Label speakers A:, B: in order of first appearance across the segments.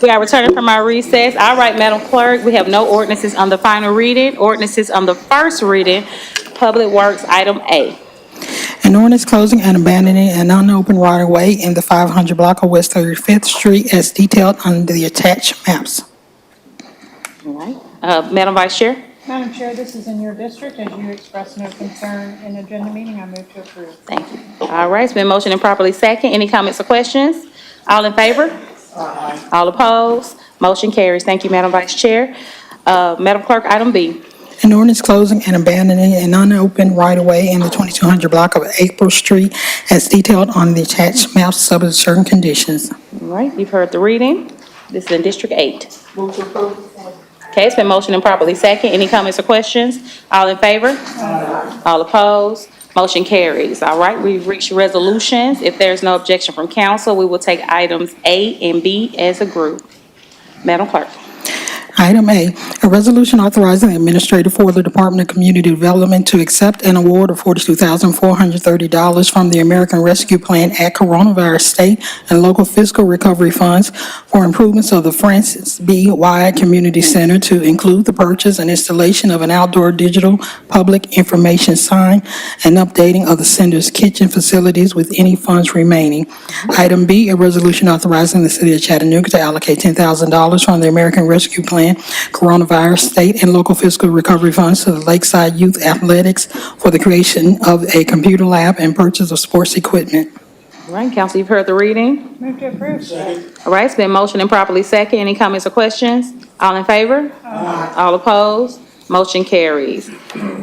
A: We are returning from our recess. All right, Madam Clerk, we have no ordinances on the final reading. Ordinances on the first reading. Public Works, item A.
B: An ordinance closing and abandoning an unopened right-of-way in the 500 block of West 35th Street as detailed on the attached maps.
A: All right. Madam Vice Chair?
C: Madam Chair, this is in your district. As you expressed no concern in agenda meeting, I move to approve.
A: Thank you. All right, it's been motioned and properly second. Any comments or questions? All in favor? Aye. All opposed? Motion carries. Thank you, Madam Vice Chair. Madam Clerk, item B.
B: An ordinance closing and abandoning an unopened right-of-way in the 2200 block of April Street as detailed on the attached maps subject to certain conditions.
A: All right, you've heard the reading. This is in District 8. Move to approve. Okay, it's been motioned and properly second. Any comments or questions? All in favor? Aye. All opposed? Motion carries. All right, we've reached resolutions. If there's no objection from council, we will take items A and B as a group. Madam Clerk.
B: Item A resolution authorizing the administrator for the Department of Community Development to accept an award of $42,430 from the American Rescue Plan Act Coronavirus State and Local Fiscal Recovery Funds for improvements of the Francis B. Wyatt Community Center to include the purchase and installation of an outdoor digital public information sign and updating of the center's kitchen facilities with any funds remaining. Item B, a resolution authorizing the City of Chattanooga to allocate $10,000 from the American Rescue Plan Coronavirus State and Local Fiscal Recovery Funds to the Lakeside Youth Athletics for the creation of a computer lab and purchase of sports equipment.
A: All right, council, you've heard the reading.
C: Move to approve.
A: All right, it's been motioned and properly second. Any comments or questions? All in favor? Aye. All opposed? Motion carries.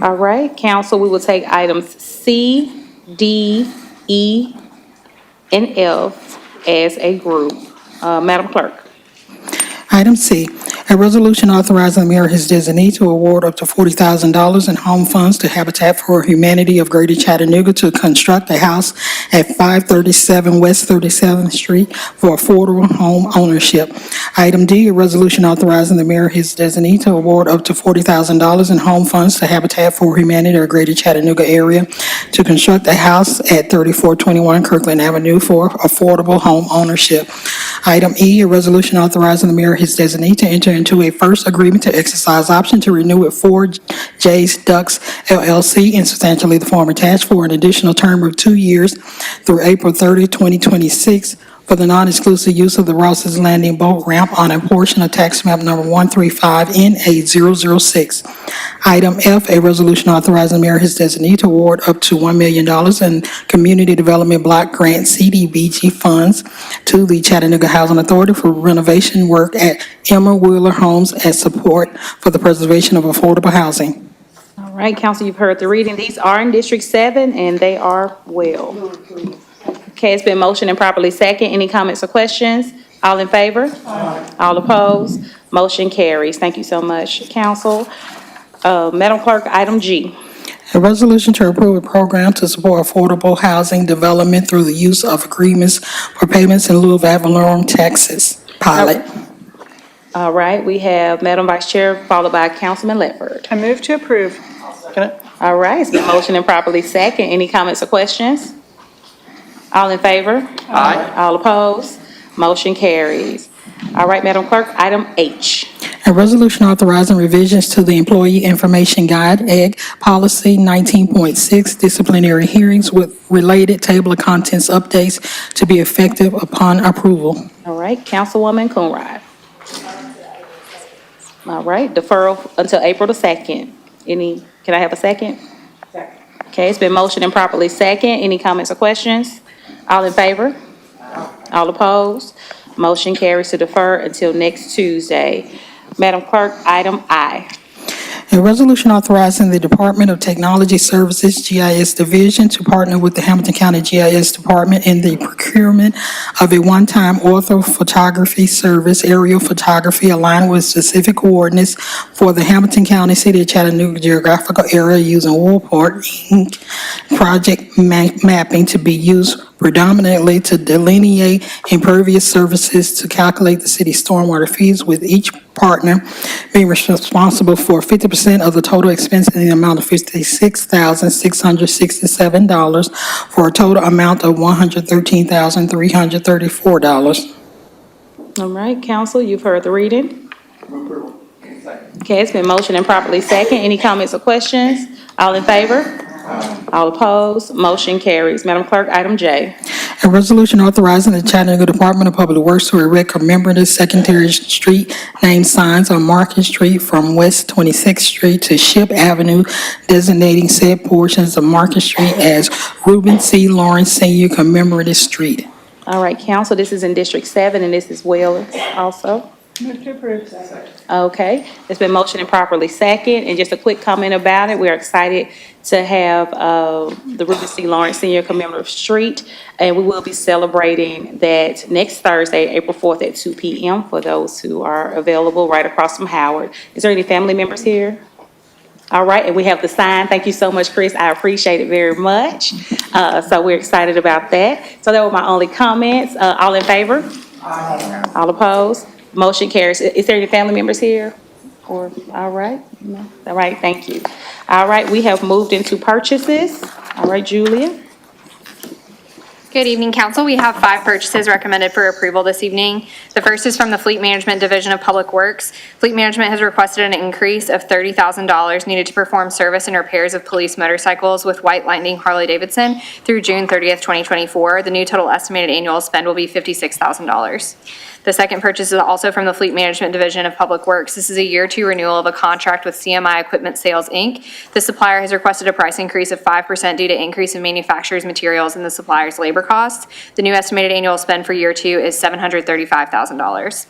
A: All right, council, we will take items C, D, E, and F as a group. Madam Clerk.
B: Item C, a resolution authorizing the mayor or his designee to award up to $40,000 in home funds to Habitat for Humanity of Greater Chattanooga to construct a house at 537 West 37th Street for affordable home ownership. Item D, a resolution authorizing the mayor or his designee to award up to $40,000 in home funds to Habitat for Humanity of Greater Chattanooga area to construct a house at 3421 Kirkland Avenue for affordable home ownership. Item E, a resolution authorizing the mayor or his designee to enter into a first agreement to exercise option to renew with 4J's Ducks LLC in substantially the form attached for an additional term of 2 years through April 30, 2026 for the non-exclusive use of the Ross's Landing boat ramp on a portion of tax map number 135NA006. Item F, a resolution authorizing the mayor or his designee to award up to $1 million in Community Development Block Grant CDBG funds to the Chattanooga Housing Authority for renovation work at Emma Wheeler Homes as support for the preservation of affordable housing.
A: All right, council, you've heard the reading. These are in District 7, and they are well. Okay, it's been motioned and properly second. Any comments or questions? All in favor? Aye. All opposed? Motion carries. Thank you so much, council. Madam Clerk, item G.
B: A resolution to approve a program to support affordable housing development through the use of agreements for payments in lieu of ad valorem taxes. Pilot.
A: All right, we have Madam Vice Chair, followed by Councilman Ledford.
C: I move to approve.
A: All right, it's been motioned and properly second. Any comments or questions? All in favor? Aye. All opposed? Motion carries. All right, Madam Clerk, item H.
B: A resolution authorizing revisions to the Employee Information Guide, EG, Policy 19.6, disciplinary hearings with related table of contents updates to be effective upon approval.
A: All right, Councilwoman Coonrod. All right, deferral until April the 2nd. Can I have a second? Second. Okay, it's been motioned and properly second. Any comments or questions? All in favor? All opposed? Motion carries to defer until next Tuesday. Madam Clerk, item I.
B: A resolution authorizing the Department of Technology Services GIS Division to partner with the Hamilton County GIS Department in the procurement of a one-time orthophotography service, aerial photography aligned with specific coordinates for the Hamilton County, City of Chattanooga geographical area using Woolport Inc. project mapping to be used predominantly to delineate impervious surfaces to calculate the city's stormwater fees, with each partner being responsible for 50% of the total expense in the amount of $56,667 for a total amount of $113,334.
A: All right, council, you've heard the reading. Okay, it's been motioned and properly second. Any comments or questions? All in favor? All opposed? Motion carries. Madam Clerk, item J.
B: A resolution authorizing the Chattanooga Department of Public Works to erect commemorative secondary street name signs on Market Street from West 26th Street to Ship Avenue, designating said portions of Market Street as Reuben C. Lawrence Senior Commemorative Street.
A: All right, council, this is in District 7, and this is Wales also.
C: Move to approve.
A: Okay, it's been motioned and properly second, and just a quick comment about it, we're excited to have, the Reuben C. Lawrence Senior Commemorative Street, and we will be celebrating that next Thursday, April 4th at 2 p.m. for those who are available right across from Howard. Is there any family members here? All right, and we have the sign. Thank you so much, Chris. I appreciate it very much. So we're excited about that. So that were my only comments. All in favor? Aye. All opposed? Motion carries. Is there any family members here? Or, all right? No? All right, thank you. All right, we have moved into purchases. All right, Julia.
D: Good evening, council. We have 5 purchases recommended for approval this evening. The first is from the Fleet Management Division of Public Works. Fleet Management has requested an increase of $30,000 needed to perform service and repairs of police motorcycles with White Lightning Harley-Davidson through June 30th, 2024. The new total estimated annual spend will be $56,000. The second purchase is also from the Fleet Management Division of Public Works. This is a year 2 renewal of a contract with CMI Equipment Sales, Inc. The supplier has requested a price increase of 5% due to increase in manufacturer's materials and the supplier's labor costs. The new estimated annual spend for year 2 is $735,000.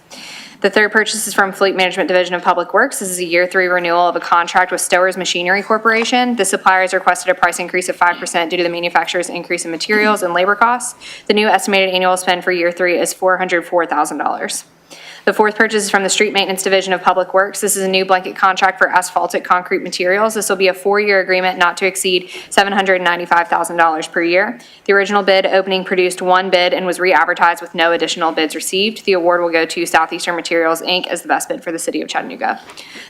D: The third purchase is from Fleet Management Division of Public Works. This is a year 3 renewal of a contract with Stowers Machinery Corporation. The supplier has requested a price increase of 5% due to the manufacturer's increase in materials and labor costs. The new estimated annual spend for year 3 is $404,000. The fourth purchase is from the Street Maintenance Division of Public Works. This is a new blanket contract for asphaltic concrete materials. This will be a 4-year agreement not to exceed $795,000 per year. The original bid opening produced 1 bid and was re-advertised with no additional bids received. The award will go to Southeastern Materials, Inc. as the best bid for the city of Chattanooga.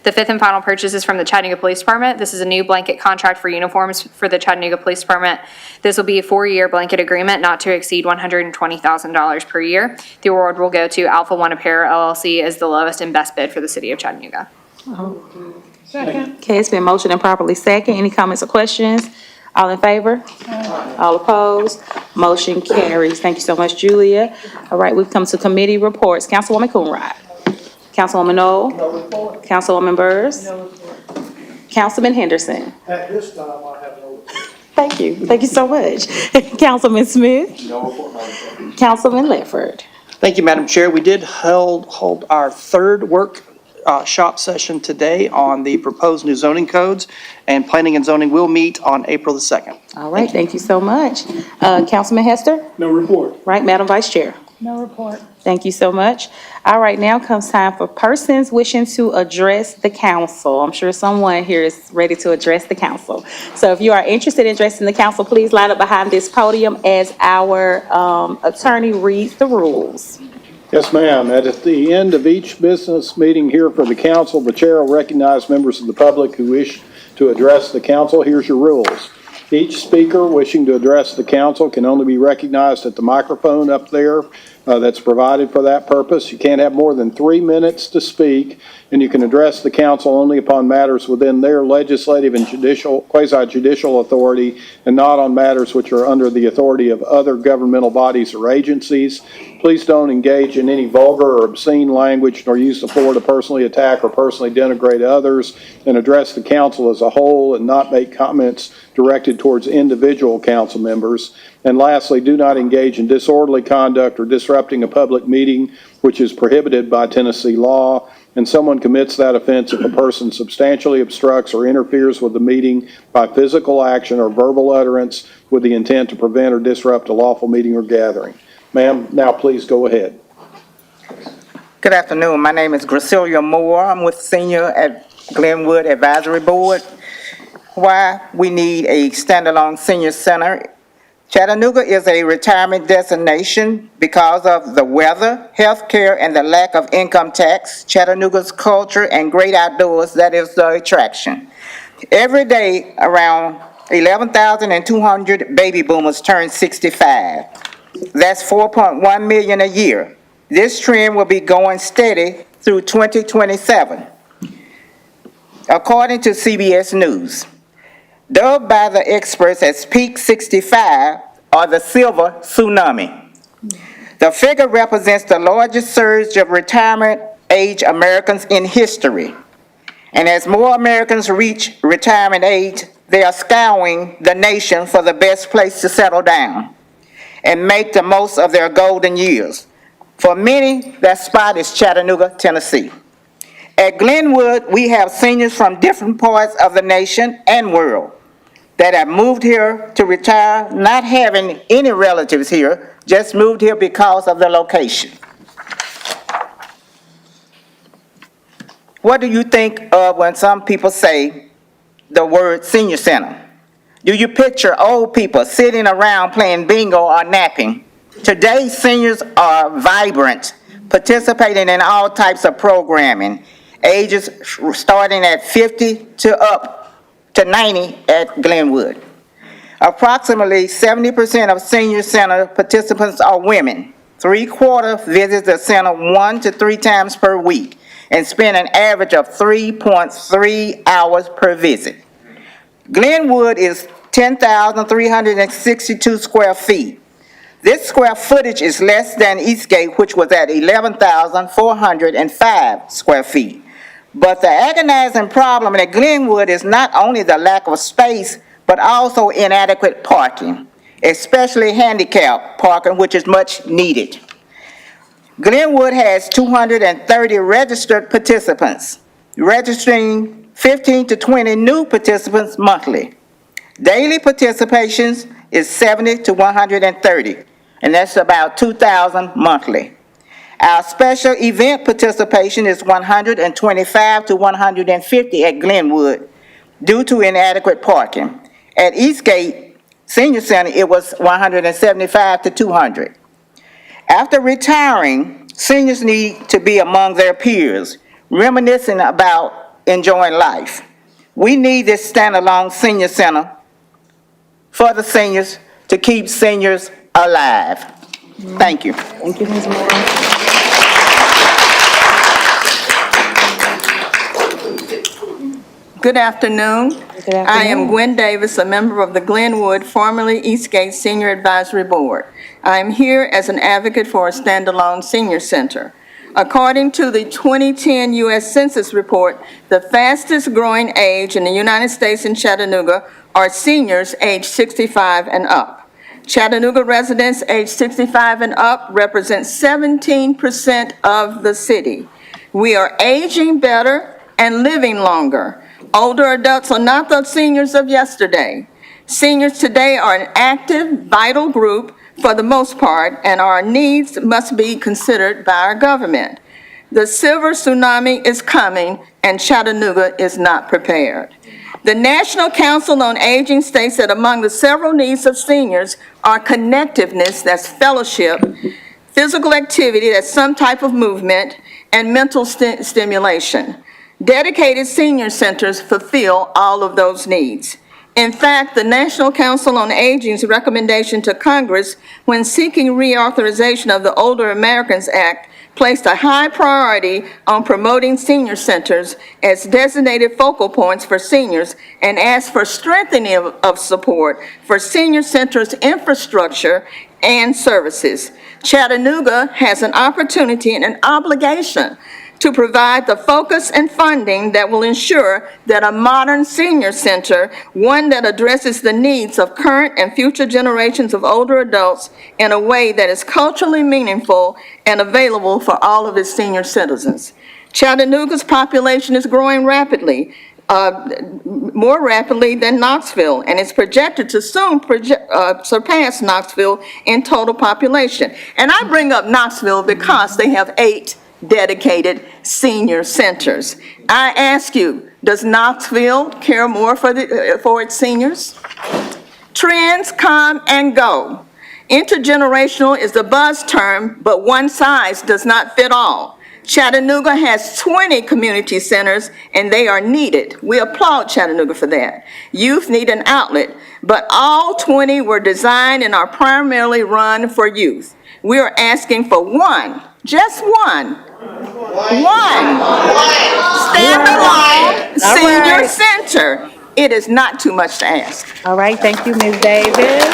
D: The fifth and final purchase is from the Chattanooga Police Department. This is a new blanket contract for uniforms for the Chattanooga Police Department. This will be a 4-year blanket agreement not to exceed $120,000 per year. The award will go to Alpha One Apparel LLC as the lowest and best bid for the city of Chattanooga.
C: Second.
A: Okay, it's been motioned and properly second. Any comments or questions? All in favor? All opposed? Motion carries. Thank you so much, Julia. All right, we've come to committee reports. Councilwoman Coonrod. Councilwoman Knoll.
E: No report.
A: Councilwoman Burrs.
E: No report.
A: Councilman Henderson.
E: At this time, I have no report.
A: Thank you. Thank you so much. Councilman Smith.
E: No report, Madam Chair.
A: Councilman Ledford.
F: Thank you, Madam Chair. We did hold our third workshop session today on the proposed new zoning codes, and Planning and Zoning will meet on April the 2nd.
A: All right, thank you so much. Councilman Hester?
E: No report.
A: Right, Madam Vice Chair?
C: No report.
A: Thank you so much. All right, now comes time for persons wishing to address the council. I'm sure someone here is ready to address the council. So if you are interested in addressing the council, please line up behind this podium as our attorney reads the rules.
G: Yes, ma'am. At the end of each business meeting here for the council, the chair will recognize members of the public who wish to address the council. Here's your rules. Each speaker wishing to address the council can only be recognized at the microphone up there that's provided for that purpose. You can't have more than 3 minutes to speak, and you can address the council only upon matters within their legislative and quasi-judicial authority, and not on matters which are under the authority of other governmental bodies or agencies. Please don't engage in any vulgar or obscene language, nor use the floor to personally attack or personally denigrate others, and address the council as a whole and not make comments directed towards individual council members. And lastly, do not engage in disorderly conduct or disrupting a public meeting, which is prohibited by Tennessee law. And someone commits that offense if a person substantially obstructs or interferes with the meeting by physical action or verbal utterance with the intent to prevent or disrupt a lawful meeting or gathering. Ma'am, now please go ahead.
H: Good afternoon. My name is Gracilia Moore. I'm with Senior at Glenwood Advisory Board. Why we need a standalone senior center. Chattanooga is a retirement destination because of the weather, health care, and the lack of income tax. Chattanooga's culture and great outdoors, that is the attraction. Every day, around 11,200 baby boomers turn 65. That's 4.1 million a year. This trend will be going steady through 2027, according to CBS News. Dubbed by the experts as Peak 65 or the Silver Tsunami. The figure represents the largest surge of retirement age Americans in history. And as more Americans reach retirement age, they are scouring the nation for the best place to settle down and make the most of their golden years. For many, that spot is Chattanooga, Tennessee. At Glenwood, we have seniors from different parts of the nation and world that have moved here to retire, not having any relatives here, just moved here because of the location. What do you think of when some people say the word senior center? Do you picture old people sitting around playing bingo or napping? Today, seniors are vibrant, participating in all types of programming, ages starting at 50 to up to 90 at Glenwood. Approximately 70% of senior center participants are women. 3/4 visit the center 1 to 3 times per week and spend an average of 3.3 hours per visit. Glenwood is 10,362 square feet. This square footage is less than Eastgate, which was at 11,405 square feet. But the agonizing problem at Glenwood is not only the lack of space, but also inadequate parking, especially handicap parking, which is much needed. Glenwood has 230 registered participants, registering 15 to 20 new participants monthly. Daily participations is 70 to 130, and that's about 2,000 monthly. Our special event participation is 125 to 150 at Glenwood due to inadequate parking. At Eastgate Senior Center, it was 175 to 200. After retiring, seniors need to be among their peers, reminiscing about enjoying life. We need this standalone senior center for the seniors to keep seniors alive. Thank you.
A: Thank you, Ms. Moore.
I: Good afternoon.
A: Good
I: I am
A: afternoon.
I: Gwen Davis, a member of the Glenwood, formerly Eastgate Senior Advisory Board. I am here as an advocate for a standalone senior center. According to the 2010 U.S. Census report, the fastest growing age in the United States in Chattanooga are seniors aged 65 and up. Chattanooga residents aged 65 and up represent 17% of the city. We are aging better and living longer. Older adults are not the seniors of yesterday. Seniors today are an active, vital group for the most part, and our needs must be considered by our government. The silver tsunami is coming, and Chattanooga is not prepared. The National Council on Aging states that among the several needs of seniors are connectiveness, that's fellowship, physical activity, that's some type of movement, and mental stimulation. Dedicated senior centers fulfill all of those needs. In fact, the National Council on Aging's recommendation to Congress when seeking reauthorization of the Older Americans Act placed a high priority on promoting senior centers as designated focal points for seniors and asked for strengthening of support for senior centers' infrastructure and services. Chattanooga has an opportunity and an obligation to provide the focus and funding that will ensure that a modern senior center, one that addresses the needs of current and future generations of older adults in a way that is culturally meaningful and available for all of its senior citizens. Chattanooga's population is growing rapidly, more rapidly than Knoxville, and is projected to soon surpass Knoxville in total population. And I bring up Knoxville because they have 8 dedicated senior centers. I ask you, does Knoxville care more for its seniors? Trends come and go. Intergenerational is the buzz term, but one size does not fit all. Chattanooga has 20 community centers, and they are needed. We applaud Chattanooga for that. Youth need an outlet, but all 20 were designed and are primarily run for youth. We are asking for one Just one. One. Standalone
A: All
I: senior
A: right.
I: center. It is not too much to ask.
A: All right, thank you, Ms. Davis.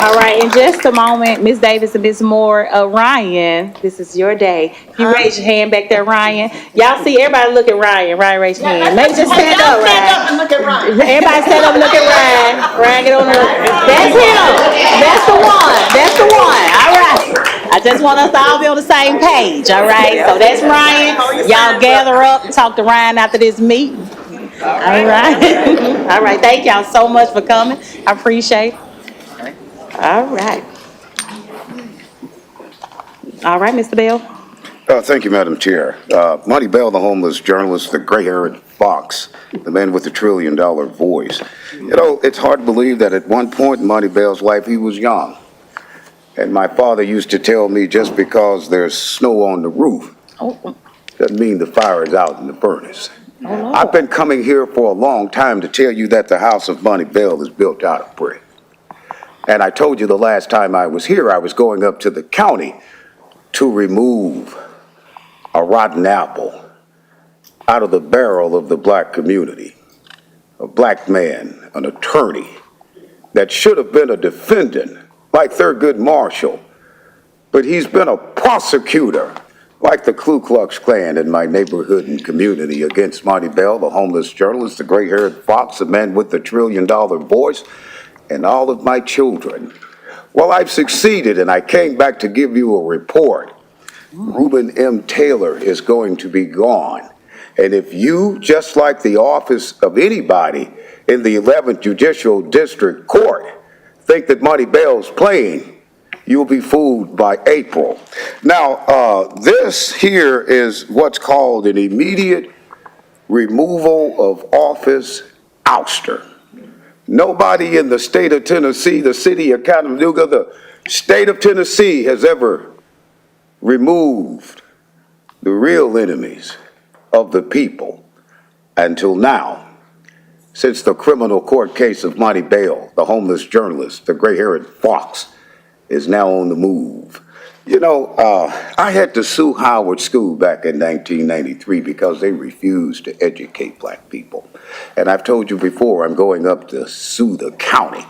A: All right, in just a moment, Ms. Davis and Ms. Moore, Ryan, this is your day. You raise your hand back there, Ryan. Y'all see, everybody look at Ryan. Ryan, raise your hand. Maybe just stand up, Ryan.
I: and look at Ryan.
A: Everybody stand up and look at Ryan. Ryan, get on the, that's him. That's the one. That's the one. All right. I just want us to all be on the same page, all right? So that's Ryan. Y'all gather up and talk to Ryan after this meeting. All right. All right, thank y'all so much for coming. I appreciate it. All right. All right, Mr. Bell.
J: Thank you, Madam Chair. Monty Bell, the homeless journalist, the gray-haired fox, the man with the trillion-dollar voice. You know, it's hard to believe that at one point in Monty Bell's life, he was young. And my father used to tell me just because there's snow on the roof doesn't mean the fire is out in the furnace. I've been coming here for a long time to tell you that the house of Monty Bell is built out of brick. And I told you the last time I was here, I was going up to the county to remove a rotten apple out of the barrel of the black community. A black man, an attorney, that should have been a defendant, like Thurgood Marshall, but he's been a prosecutor, like the Ku Klux Klan in my neighborhood and community against Monty Bell, the homeless journalist, the gray-haired fox, the man with the trillion-dollar voice, and all of my children. Well, I've succeeded, and I came back to give you a report. Reuben M. Taylor is going to be gone. And if you, just like the office of anybody in the 11th Judicial District Court, think that Monty Bell's playing, you'll be fooled by April. Now, this here is what's called an immediate removal of office ouster. Nobody in the state of Tennessee, the city of Chattanooga, the state of Tennessee has ever removed the real enemies of the people until now, since the criminal court case of Monty Bell, the homeless journalist, the gray-haired fox, is now on the move. You know, I had to sue Howard School back in 1993 because they refused to educate black people. And I've told you before, I'm going up to sue the county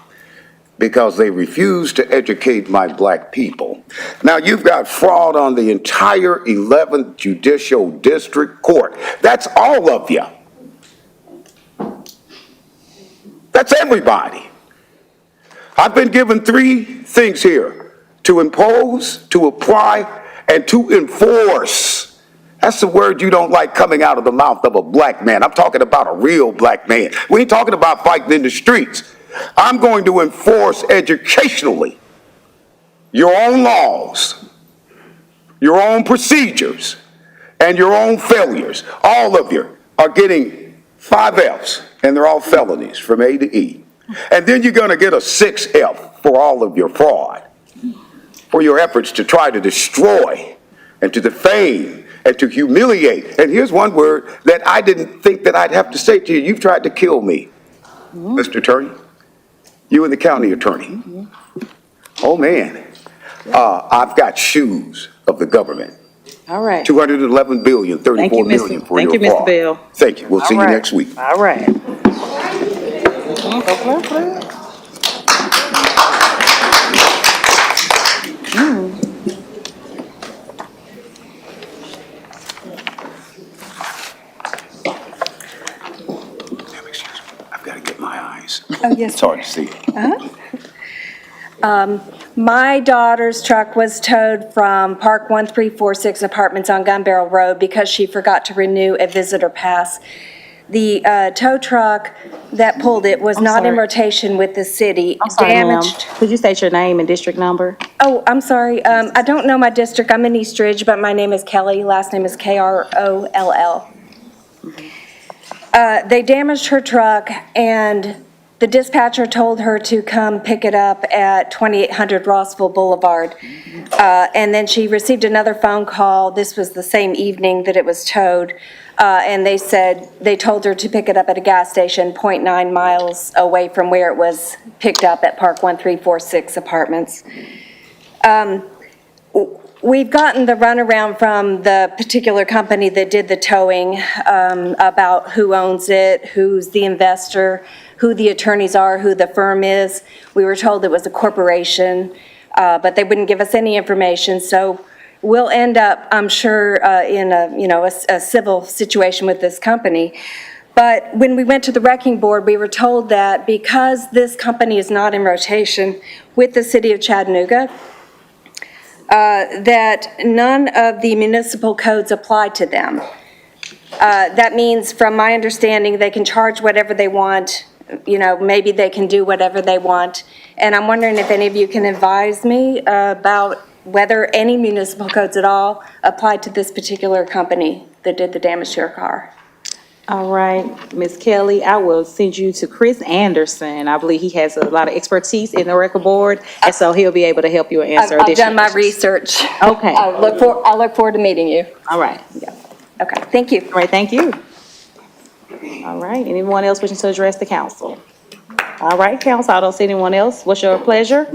J: because they refused to educate my black people. Now, you've got fraud on the entire 11th Judicial District Court. That's all of you. That's everybody. I've been given three things here: to impose, to apply, and to enforce. That's the word you don't like coming out of the mouth of a black man. I'm talking about a real black man. We ain't talking about fighting in the streets. I'm going to enforce educationally your own laws, your own procedures, and your own failures. All of you are getting 5 Fs, and they're all felonies from A to E. And then you're going to get a 6 F for all of your fraud, for your efforts to try to destroy and to defame and to humiliate. And here's one word that I didn't think that I'd have to say to you. You've tried to kill me, Mr. Attorney. You and the county attorney. Oh, man. I've got shoes of the government.
A: All right.
J: $211 billion, $34 million for your fraud.
A: Thank you, Mr. Bell.
J: Thank you. We'll see you next week.
A: All right.
J: Excuse me. I've got to get my eyes.
K: Oh, yes.
J: It's hard to see.
K: My daughter's truck was towed from Park 1346 Apartments on Gun Barrel Road because she forgot to renew a visitor pass. The tow truck that pulled it was not in
A: sorry.
K: rotation with the city.
A: I'm sorry, ma'am.
K: Damaged.
A: Could you state your name and district number?
K: Oh, I'm sorry. I don't know my district. I'm in East Ridge, but my name is Kelly. Last name is Kroll. They damaged her truck, and the dispatcher told her to come pick it up at 2800 Rossville Boulevard. And then she received another phone call. This was the same evening that it was towed. And they told her to pick it up at a gas station 0.9 miles away from where it was picked up at Park 1346 Apartments. We've gotten the runaround from the particular company that did the towing about who owns it, who's the investor, who the attorneys are, who the firm is. We were told it was a corporation, but they wouldn't give us any information. So we'll end up, I'm sure, in a civil situation with this company. But when we went to the wrecking board, we were told that because this company is not in rotation with the city of Chattanooga, that none of the municipal codes apply to them. That means, from my understanding, they can charge whatever they want, maybe they can do whatever they want. And I'm wondering if any of you can advise me about whether any municipal codes at all apply to this particular company that did the damage to your car.
A: All right, Ms. Kelly, I will send you to Chris Anderson. I believe he has a lot of expertise in the record board, and so he'll be able to help you answer
K: I've
A: additional
K: done my
A: questions.
K: research.
A: Okay.
K: I look forward to meeting you.
A: All right.
K: Okay, thank you.
A: All right, thank you. All right, anyone else wishing to address the council? All right, council, I don't see anyone else. What's your pleasure?